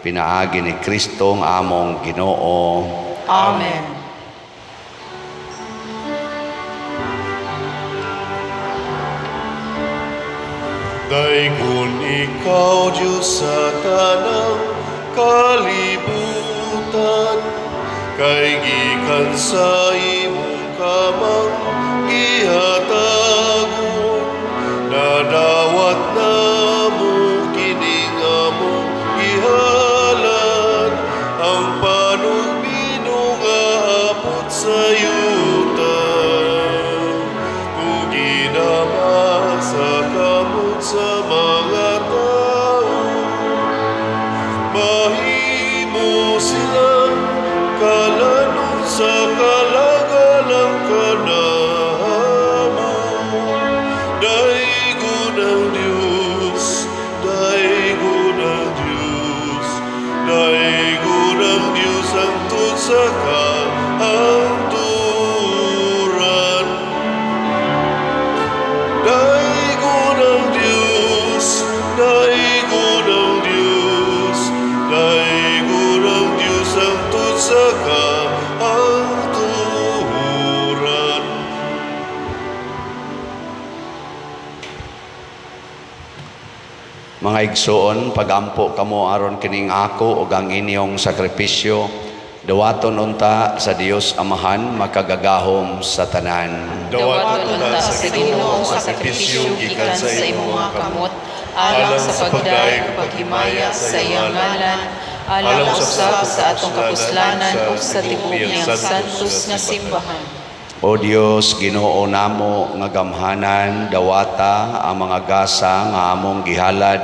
pinaagi ni Kristo nga among Ginoo. Amen. Daigon ikaw, Diyos sa tanang kalibutan, kay gikan sa imong kamang gihatagon, nadawat na mo kining among gihalan, ang panubino nga abot sa yuta, kung ginama sa kamot sa mga tao, mahimo silang kalanon sa kalagalang kanamo. Daigon ang Diyos, daigon ang Diyos, daigon ang Diyos ang tutsa ka ang tuwa. Mga igsoon, pagampo kamo aron kining ako ug ang inyong sakripisyo, dawaton unta sa Dios Amahan makagagahom sa tanan. Dawaton ta sa Ginoo ang sakripisyo gikan sa imong mga kamot, alang sa pagdaig ug paghimaya sa iyang ngalan, alang usab sa atong kapuslanan ug sa tibuok niyang santos nga simbahan. O Dios, Ginoo namo nga gamhanan, dawata ang mga gasa nga among gihalad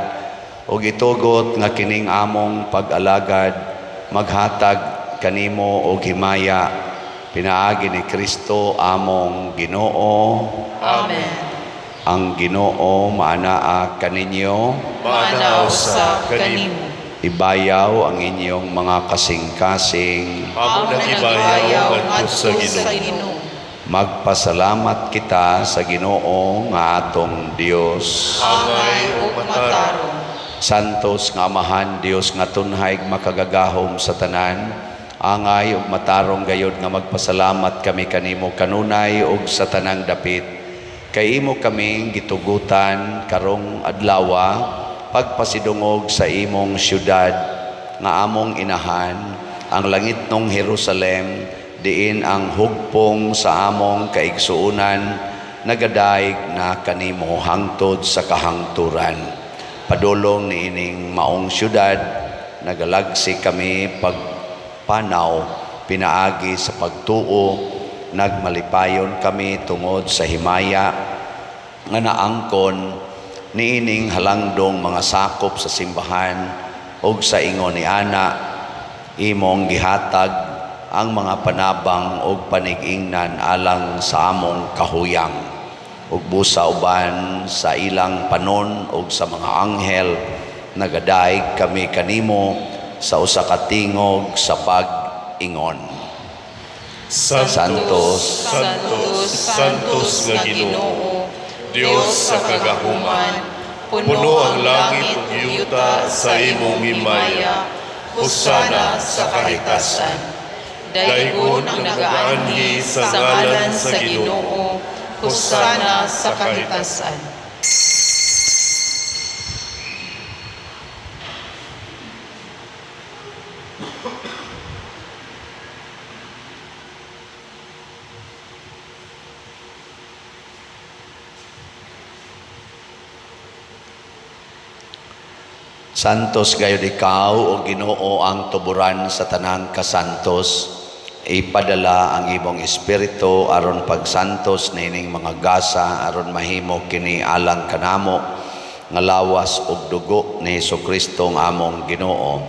ug itugot nga kining among pag-alagad maghatag kanimo og himaya, pinaagi ni Kristo among Ginoo. Amen. Ang Ginoo maanaa kaninyo, Maanaw sa kanimo. ibayaw ang inyong mga kasing-kasing. Amo nagibayaw ngadto sa Ginoo. Magpasalamat kita sa Ginoo nga atong Dios. Angay ug matarong. Santos nga Amahan Dios nga tunhay makagagahom sa tanan, angay ug matarong gayud nga magpasalamat kami kanimo kanunay ug sa tanang dapit. Kay imo kaming gitugutan karong adlawa pagpasidungog sa imong syudad nga among inahan, ang langitnong Jerusalem, diin ang hugpong sa among kaigsuunan nagadaig na kanimo hangtod sa kahangturan. Padulong ni ining maong syudad, nagalagsi kami pagpanaw, pinaagi sa pagtuo, nagmalipayon kami tungod sa himaya nga naangkon ni ining halangdong mga sakop sa simbahan ug sa ingon ni ana imong gihatag ang mga panabang ug panig-ingnan alang sa among kahuyang ug busa uban sa ilang panon ug sa mga anghel nagadaig kami kanimo sa usa ka tingog sa pag-ingon. Santos, Santos, Santos nga Ginoo, Dios sa kagahuman, puno ang langit ug yuta sa imong himaya, husana sa kahitasan. Daygon ang nagaanhi sa ngalan sa Ginoo, husana sa kahitasan. Santos gayud ikaw o Ginoo ang tuburan sa tanang kasantos. Ipadala ang imong espiritu aron pagsantos nining mga gasa aron mahimo kini alang kanamo nga lawas ug dugo ni Hesukristo nga among Ginoo.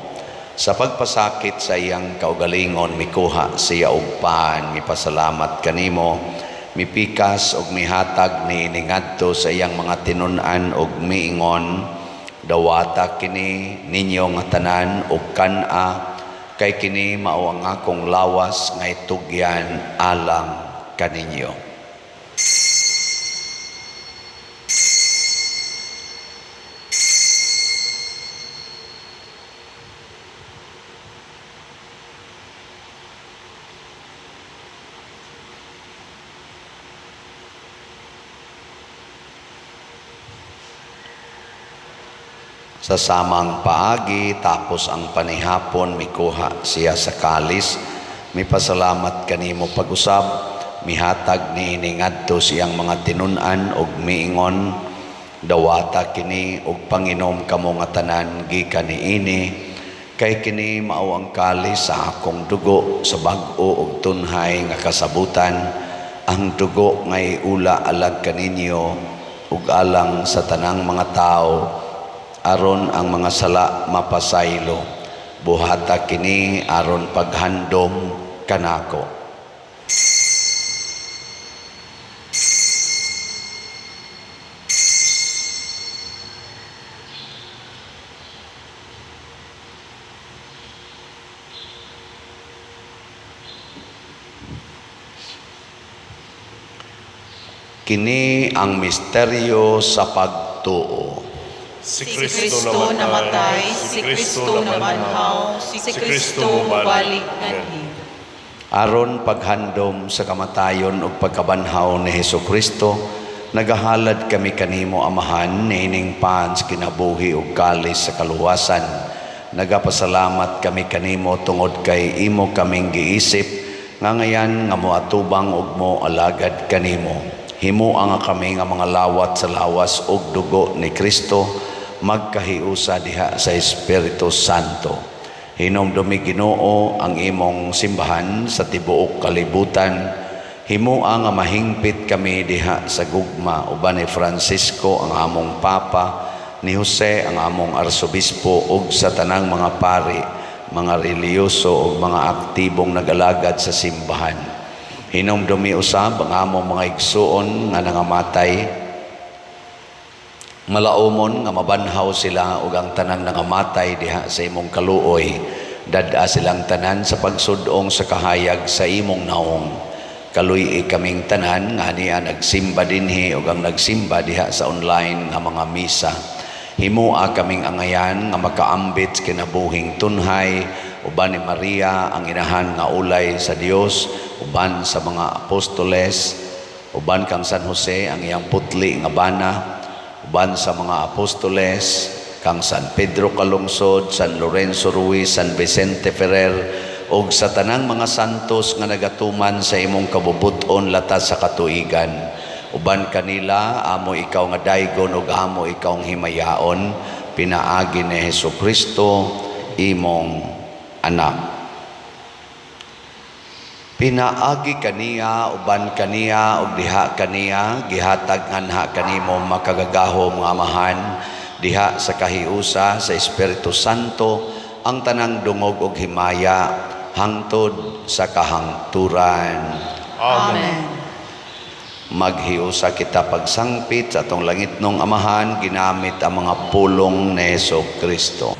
Sa pagpasakit sa iyang kaugalingon mikuha siya og paan, mipasalamat kanimo, mipikas ug mihatag ni ngadto sa iyang mga tinun-an ug miingon, dawata kini ninyo nga tanan ug kan-a, kay kini mao ang akong lawas nga itugyan alang kaninyo. Sa samang paagi tapos ang panihapon mikuha siya sa kalis, mipasalamat kanimo pag-usab, mihatag ni ngadto siyang mga tinun-an ug miingon, dawata kini ug panginom kamo nga tanan gikan niini, kay kini mao ang kalis sa akong dugo sa bag-o ug tunhay nga kasabutan, ang dugo nga iula alag kaninyo ug alang sa tanang mga tao, aron ang mga sala mapasaylo, buhata kini aron paghandom kanako. Kini ang misteryo sa pagtuo. Si Kristo namatay, si Kristo namanhaw, si Kristo mabalik nganhi. Aron paghandom sa kamatayon ug pagkabanhaw ni Hesukristo, Nagahalad kami kanimo amahan, nining pans kinabuhi ug kalis sa kaluwasan. Nagapasalamat kami kanimo tungod kay imo kaming giisip, nga ngayan nga moatubang ug mo alagad kanimo. Himuang nga kami nga mga lawat sa lawas ug dugo ni Kristo, magkahiusa diha sa Espiritu Santo. Hinumdumi Ginoo ang imong simbahan sa tibuok kalibutan. Himuang nga mahingpit kami diha sa gugma uban ni Francisco ang among Papa, ni Jose ang among Arsobispo ug sa tanang mga pari, mga reliyoso ug mga aktibong nagalagad sa simbahan. Hinumdumi usab ang among mga igsuon nga nangamatay. Malaumon nga mabanhaw sila ug ang tanan nangamatay diha sa imong kaluoy. Dad-a silang tanan sa pagsudong sa kahayag sa imong naong. Kaluy kaming tanan nga niya nagsimba dinhi ug ang nagsimba diha sa online nga mga misa. Himua kaming angayan nga makaambit kinabuhing tunhay uban ni Maria ang inahan nga ulay sa Dios, uban sa mga apostoles, uban kang San Jose ang iyang putli nga bana, uban sa mga apostoles kang San Pedro Calungsod, San Lorenzo Ruiz, San Vicente Ferrer ug sa tanang mga santos nga nagatuman sa imong kabubuton latas sa katuigan. Uban kanila amo ikaw nga daygon ug amo ikaw ang himayaon, pinaagi ni Hesukristo imong anak. Pinaagi kaniya, uban kaniya, ug diha kaniya, gihatag nganha kanimo makagagahom nga amahan, diha sa kahiusa sa Espiritu Santo, ang tanang dungog ug himaya, hangtod sa kahangturan. Amen. Maghiusa kita pagsangpit sa atong langitnong amahan, ginamit ang mga pulong ni Hesukristo.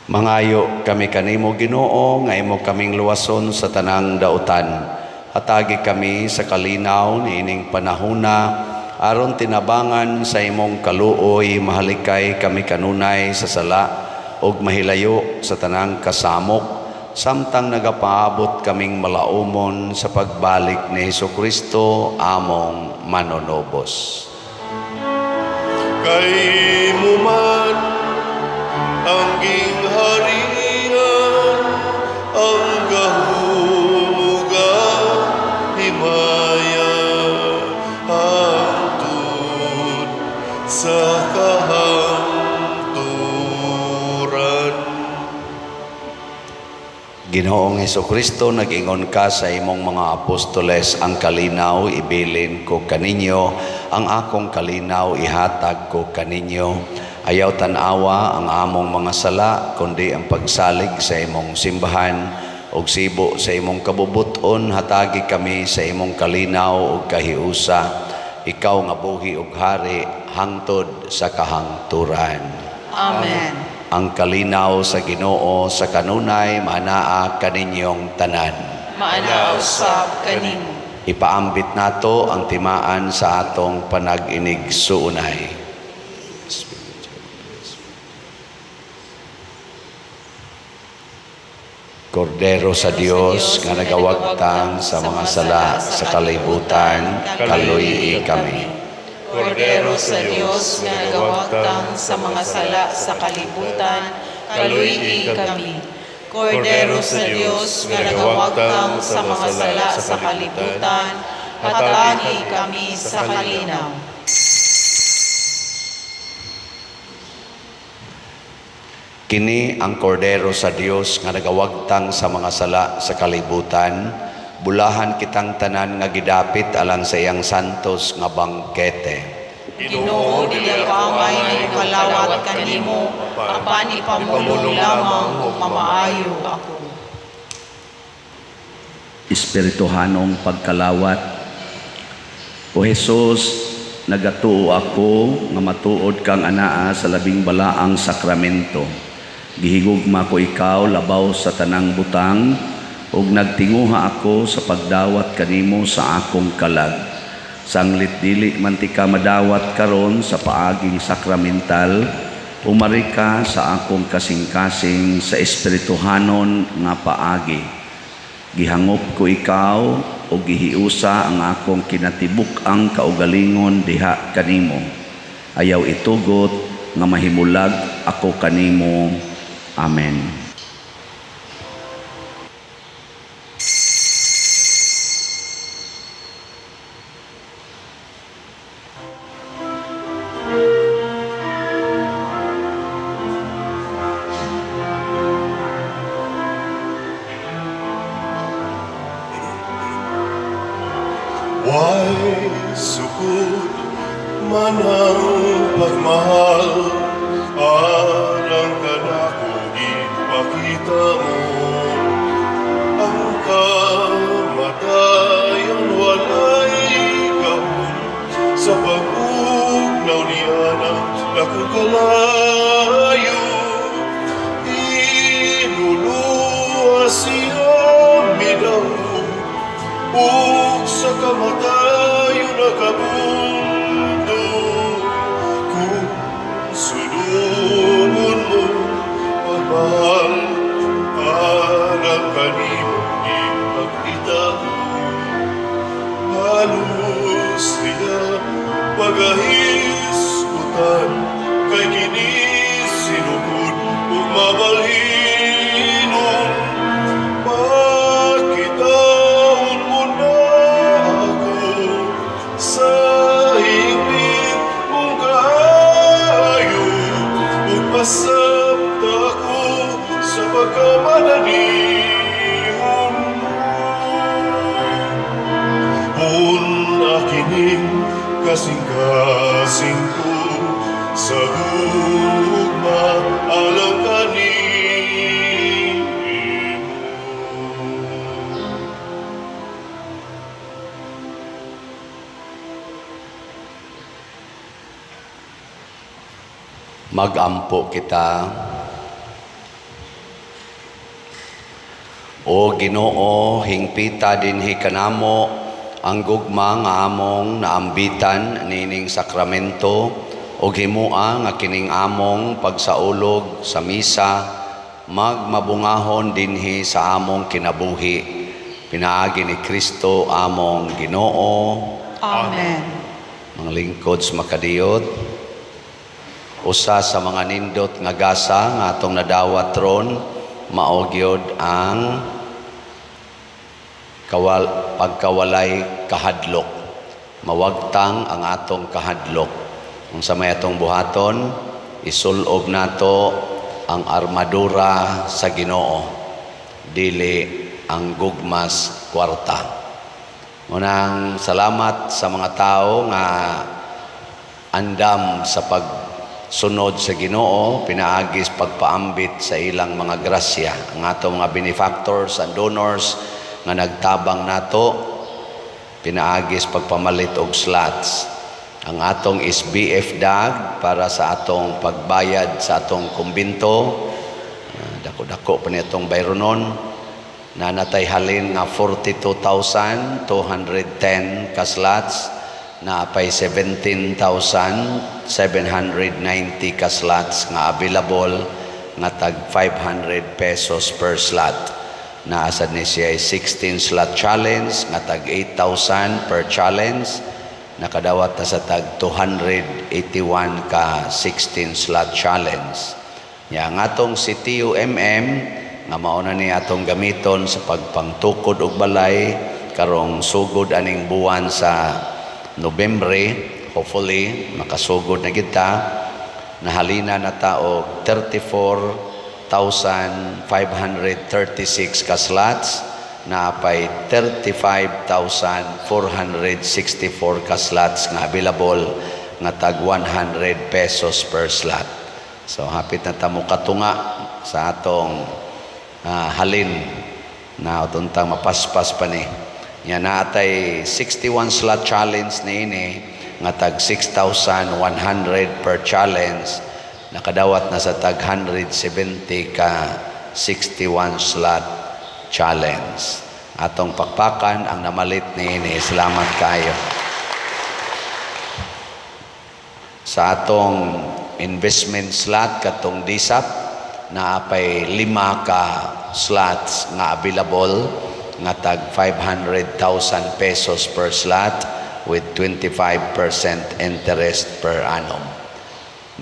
Mangayo kami kanimo Ginoo nga imo kaming luwason sa tanang dautan. Hatagi kami sa kalinaw niining panahuna aron tinabangan sa imong kaluoy, mahalikay kami kanunay sa sala ug mahilayo sa tanang kasamok, samtang nagapaabot kaming malaumon sa pagbalik ni Hesukristo among manonobos. Kay mo man ang gingharian, ang gahumuga, himaya, hangtod sa kahangturan. Ginoong Hesukristo, nag-ingon ka sa imong mga apostoles, ang kalinaw ibilin ko kaninyo, ang akong kalinaw ihatag ko kaninyo. Ayaw tanawa ang among mga sala, kundi ang pagsalig sa imong simbahan, og sibo sa imong kabubuton, hatagi kami sa imong kalinaw ug kahiusa. ikaw nga buhi ug hari hangtod sa kahangturan. Amen. Ang kalinaw sa Ginoo sa kanunay manaa kaninyong tanan. Maana usab kanimo. Ipaambit nato ang timaan sa atong panag-inig suunay. Kordero sa Dios nga nagawagtang sa mga sala sa kalibutan, kaluyi kami. Kordero sa Dios nga nagawagtang sa mga sala sa kalibutan, kaluyi kami. Kordero sa Dios nga nagawagtang sa mga sala sa kalibutan, hatagi kami sa kalinaw. Kini ang kordero sa Dios nga nagawagtang sa mga sala sa kalibutan, bulahan kitang tanan nga gidapit alang sa iyang santos nga bangkete. Ginoo, dili ako angay na kalawat kanimo, apan ipamulong lamang o mamaayo ako. Espirituhanong pagkalawat. O Jesus, nagatuo ako nga matuod kang anaa sa labing balaang sakramento. Gihigugma ko ikaw labaw sa tanang butang ug nagtinguha ako sa pagdawat kanimo sa akong kalag. Sanglit dili man ti ka madawat karon sa paaging sakramental, umari ka sa akong kasing-kasing sa espirituhanon nga paagi. Gihangop ko ikaw o gihiusa ang akong kinatibuk-ang kaugalingon diha kanimo. Ayaw itugot nga mahimulag ako kanimo. Amen. Why sukod man ang pagmahal, arang ka na kong ipakita mo. Ang kamatayan walay kahon, sa pag-ugnaw niya ng nakagalayo. Inuluwa siya minahon, ug sa kamatayon nakabundo. Kung sunumon mo pagmahal, parang kanimo ipakita mo. Halos nila paghisgutan, kay kini sinugod ug mabalhinon. Pakitaon mo na ako sa hingpit mong kaayo, ug pasabta ko sa pagkamananihon mo. Puna kining kasing-kasing ko sa gugma alang kanimo. Magampo kita. O Ginoo, hingpita dinhi kanamo ang gugma nga among naambitan nining sakramento ug himua nga kining among pagsaulog sa misa magmabungahon dinhi sa among kinabuhi. Pinaagi ni Kristo among Ginoo. Amen. Mga lingkod sa makadiyot, usa sa mga nindot nga gasa nga atong nadawat ron, mao gyud ang pagkawalay kahadlok. Mawagtang ang atong kahadlok. Kung sa may atong buhaton, isulob nato ang armadura sa Ginoo, dili ang gugmas kwarta. Unang salamat sa mga tao nga andam sa pagsunod sa Ginoo, pinaagis pagpaambit sa ilang mga grasya. Ang atong mga benefactors and donors nga nagtabang nato, pinaagis pagpamalit og slots. ang atong SBF DAG para sa atong pagbayad sa atong kumbinto. Dako-dako pa nitong bayronon na natay halin nga 42,210 ka slots, na pay 17,790 ka slots nga available nga tag 500 pesos per slot. Naasad ni siya 16 slot challenge nga tag 8,000 per challenge, nakadawat na sa tag 281 ka 16 slot challenge. Yang atong CTUMM nga mauna ni atong gamiton sa pagpangtukod og balay karong sugod aning buwan sa Nobyembre. Hopefully makasugod na kita. Nahalina na ta og 34,536 ka slots, na pay 35,464 ka slots nga available nga tag 100 pesos per slot. So hapit na ta mo katunga sa atong halin na utuntang mapaspas pa ni. Yan natay 61 slot challenge ni ini nga tag 6,100 per challenge, nakadawat na sa tag 170 ka 61 slot challenge. Atong pakpakan ang namalit ni ini. Salamat kayo. Sa atong investment slot katong DISAP, naapay 5 ka slots nga available nga tag 500,000 pesos per slot with 25% interest per annum.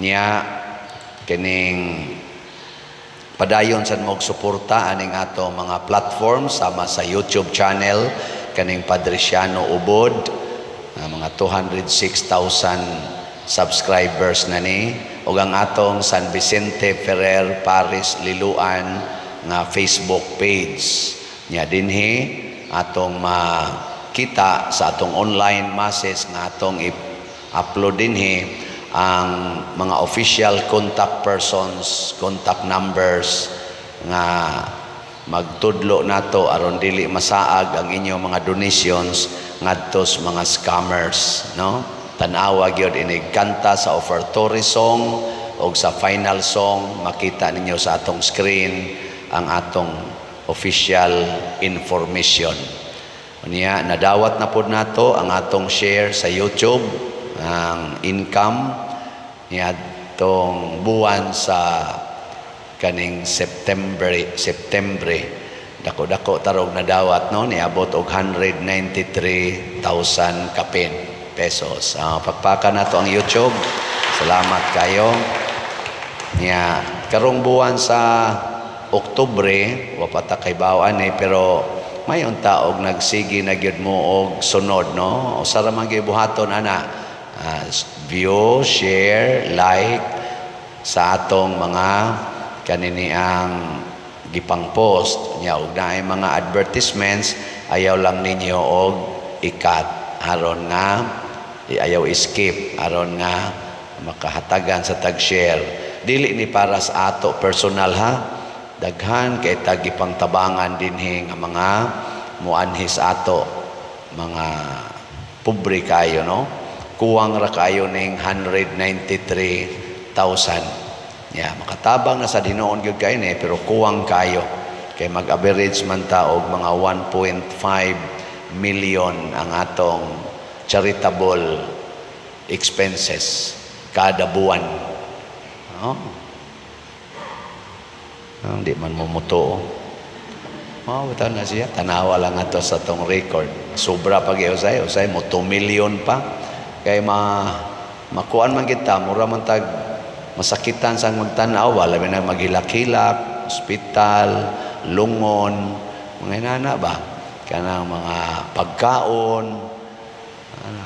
Nya kining padayon sa mog suporta aning ato mga platform sama sa YouTube channel kaning Padriciano Ubod, mga 206,000 subscribers na ni, ug ang atong San Vicente Ferrer Paris Liloan nga Facebook page. Nya dinhi atong makita sa atong online masses nga atong i-upload dinhi ang mga official contact persons, contact numbers nga magtudlo nato aron dili masaag ang inyong mga donations ngadtos mga scammers, no? Tanawa gyud inig kanta sa offertory song o sa final song, makita ninyo sa atong screen ang atong official information. Unya nadawat na pud nato ang atong share sa YouTube, ang income niya tong buwan sa kaning September dako-dako tarog nadawat, no, niabot og 193,000 pesos. Pagpaka na to ang YouTube. Salamat kayo. Nya karong buwan sa Oktubre, wapata kay bawaan pero may unta og nagsigi na gyud mo og sunod, no? Usa ra man gyud buhaton ana. View, share, like sa atong mga kanini ang gipang post nya, og naay mga advertisements ayaw lang ninyo og ikat aron nga ayaw skip aron nga makahatagan sa tag-share. Dili ni para sa ato personal ha, daghan kay tagipang tabangan dinhi nga mga muanhis ato mga pobre kayo, no? Kuwang ra kayo ning 193,000. Makatabang na sa Dinoon gyud kay ni, pero kuwang kayo kay mag-average man ta og mga 1.5 million ang atong charitable expenses kada buwan. Hindi man mumuto. Bitaw na siya. Tanawa lang ato sa tong record. Sobra pag usay mo 2 million pa. Kaya makuan man kita, mura man tag masakitan sa magtanaw, wala na maghilak-hilak, ospital, lungon, mga inana ba? Kanang mga pagkaon,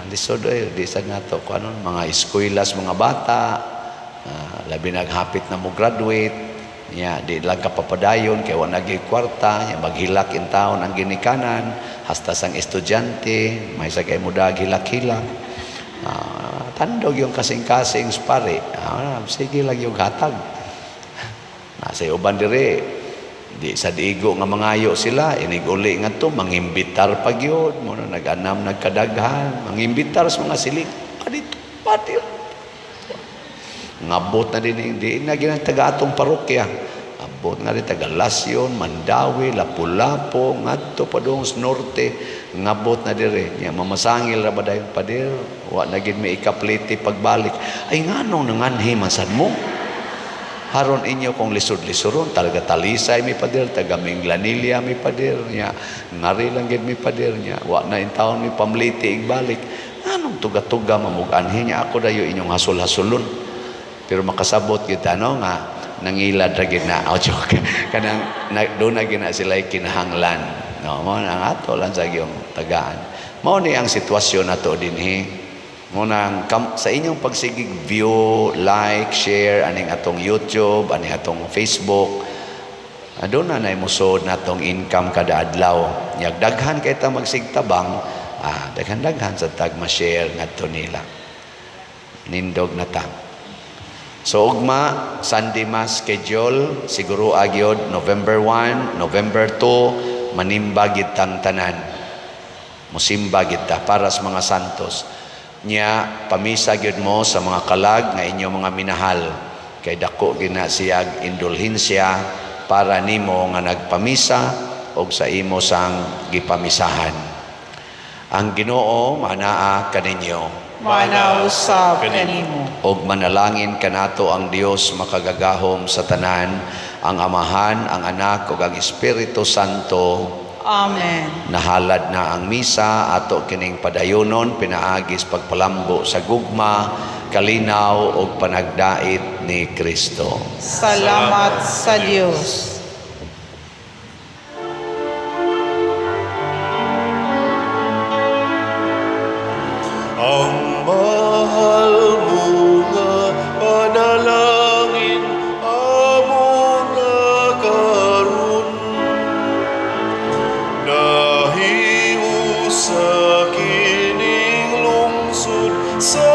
lisod di sa nato, mga eskwelas, mga bata, labi naghapit na mo graduate, di lang kapapadayon, kaya wala naging kwarta, maghilak in taon ang ginikanan, hasta sang estudyante, may sagay mo hilak-hilak. Tandog yung kasing-kasing pare, sige lang yung hatag. Nasa uban dire, di sa diigo nga mangayo sila, iniguli nga to, mangimbitar pag yun, muna nag-anam, nagkadaghan, mangimbitar sa mga siling, dito, padir. Ngabot na din, hindi na ginang taga atong parokya. Abot nga rin taga Lasyon, Mandawi, Lapu-Lapu, ngadto pa doon sa norte. Ngabot na dire. Ya, mamasangil ra ba dahil padir? Wa na gid may ikapliti pagbalik. Ay nganong nanganhi masan mo? Haron inyo kung lisod-lisoron, talaga Talisay mi padir, taga Minglanilla mi padir niya. Ngari lang gid mi padir niya. Wa na in taon mi pamliti igbalik. Anong tuga-tuga mamuganhi niya ako dayo inyong hasol-hasulon. Pero makasabot gid ano nga nangilad ra gid na. Oh, joke. Kanang doon na gina sila kinahanglan. No, mo ang ato lang sa gyung tagaan. Mao ni ang sitwasyon nato dinhi. Mo nang sa inyong pagsigig view, like, share aning atong YouTube, aning atong Facebook. Doon na musod natong income kada adlaw. Yag daghan kay ta magsigtabang, daghan-daghan sa tag ma-share ngadto nila. Nindog na ta. So ugma Sunday Mass schedule siguro agyod November 1, November 2 manimba gid tang tanan. Musimba gid ta para sa mga santos. Nya pamisa gyud mo sa mga kalag nga inyo mga minahal kay dako gina siyag indulhensya para nimo nga nagpamisa og sa imo sang gipamisahan. Ang Ginoo manaa kaninyo. Manausab kanimo. Og manalangin kanato ang Dios makagagahom sa tanan, ang Amahan, ang Anak ug ang Espiritu Santo. Amen. Nahalad na ang misa ato kining padayonon pinaagis pagpalambo sa gugma, kalinaw ug panagdait ni Kristo. Salamat sa Dios. Ang mahal mo nga panalangin amo nga karon nahiusa kining lungsod sa